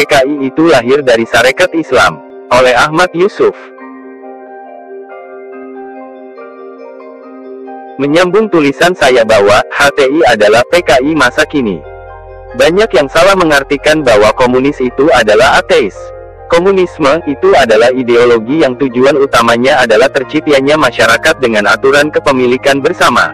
PKI itu lahir dari Sarekat Islam, oleh Ahmad Yusuf. Menyambung tulisan saya bahwa HTI adalah PKI masa kini. Banyak yang salah mengartikan bahwa komunis itu adalah ateis. Komunisme itu adalah ideologi yang tujuan utamanya adalah terciptanya masyarakat dengan aturan kepemilikan bersama.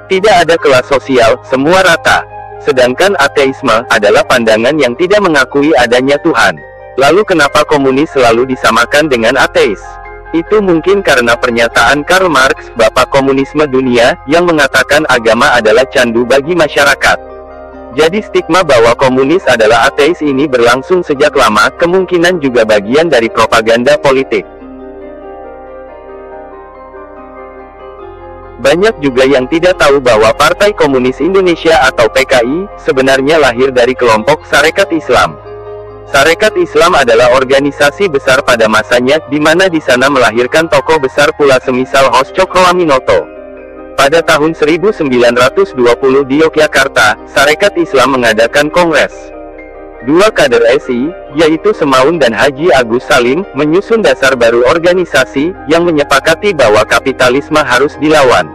Tidak ada kelas sosial, semua rata. Sedangkan ateisme adalah pandangan yang tidak mengakui adanya Tuhan. Lalu kenapa komunis selalu disamakan dengan ateis? Itu mungkin karena pernyataan Karl Marx, bapak komunisme dunia, yang mengatakan agama adalah candu bagi masyarakat. Jadi stigma bahwa komunis adalah ateis ini berlangsung sejak lama, kemungkinan juga bagian dari propaganda politik. Banyak juga yang tidak tahu bahwa Partai Komunis Indonesia atau PKI, sebenarnya lahir dari kelompok Sarekat Islam. Sarekat Islam adalah organisasi besar pada masanya, di mana di sana melahirkan tokoh besar pula semisal Hos Cokroaminoto. Pada tahun 1920 di Yogyakarta, Sarekat Islam mengadakan kongres. Dua kader SI, yaitu Semaun dan Haji Agus Salim, menyusun dasar baru organisasi, yang menyepakati bahwa kapitalisme harus dilawan.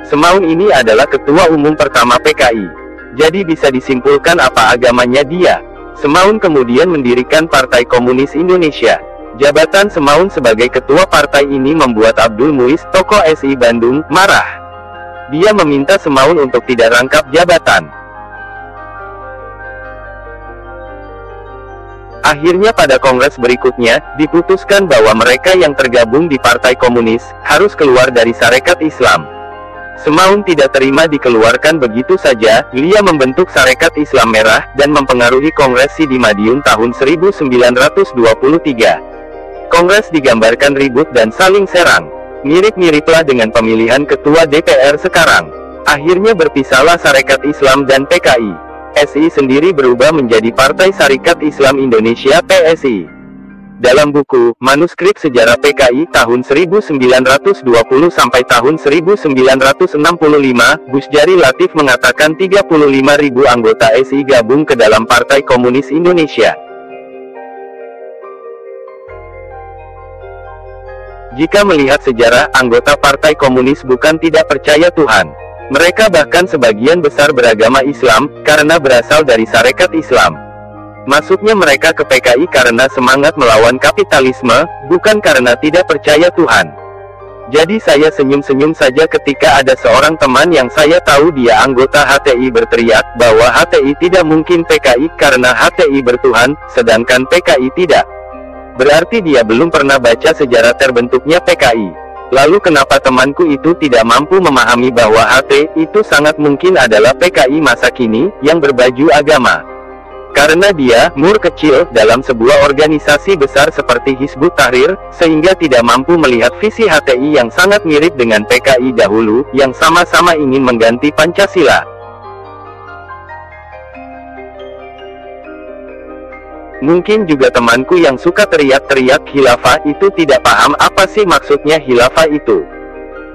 Semaun ini adalah ketua umum pertama PKI. Jadi bisa disimpulkan apa agamanya dia. Semaun kemudian mendirikan Partai Komunis Indonesia. Jabatan Semaun sebagai ketua partai ini membuat Abdul Muiz, tokoh SI Bandung, marah. Dia meminta Semaun untuk tidak rangkap jabatan. Akhirnya pada kongres berikutnya, diputuskan bahwa mereka yang tergabung di Partai Komunis, harus keluar dari Sarekat Islam. Semaun tidak terima dikeluarkan begitu saja, dia membentuk Sarekat Islam Merah, dan mempengaruhi Kongres di Madiun tahun 1923. Kongres digambarkan ribut dan saling serang. Mirip-miriplah dengan pemilihan ketua DPR sekarang. Akhirnya berpisahlah Sarekat Islam dan PKI. SI sendiri berubah menjadi Partai Sarekat Islam Indonesia (PSI). Dalam buku Manuskrip Sejarah PKI tahun 1920 sampai tahun 1965, Busjari Latif mengatakan 35.000 anggota SI gabung ke dalam Partai Komunis Indonesia. Jika melihat sejarah, anggota Partai Komunis bukan tidak percaya Tuhan. Mereka bahkan sebagian besar beragama Islam, karena berasal dari Sarekat Islam. Masuknya mereka ke PKI karena semangat melawan kapitalisme, bukan karena tidak percaya Tuhan. Jadi saya senyum-senyum saja ketika ada seorang teman yang saya tahu dia anggota HTI berteriak, bahwa HTI tidak mungkin PKI karena HTI bertuhan, sedangkan PKI tidak. Berarti dia belum pernah baca sejarah terbentuknya PKI. Lalu kenapa temanku itu tidak mampu memahami bahwa HT itu sangat mungkin adalah PKI masa kini, yang berbaju agama. Karena dia, mur kecil, dalam sebuah organisasi besar seperti Hizbut Tahrir, sehingga tidak mampu melihat visi HTI yang sangat mirip dengan PKI dahulu, yang sama-sama ingin mengganti Pancasila. Mungkin juga temanku yang suka teriak-teriak khilafah itu tidak paham apa sih maksudnya khilafah itu.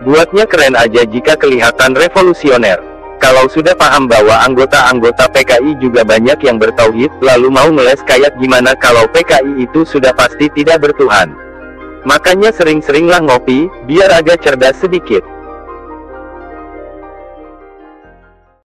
Buatnya keren aja jika kelihatan revolusioner. Kalau sudah paham bahwa anggota-anggota PKI juga banyak yang bertauhid, lalu mau ngeles kayak gimana kalau PKI itu sudah pasti tidak bertuhan. Makanya sering-seringlah ngopi, biar agak cerdas sedikit.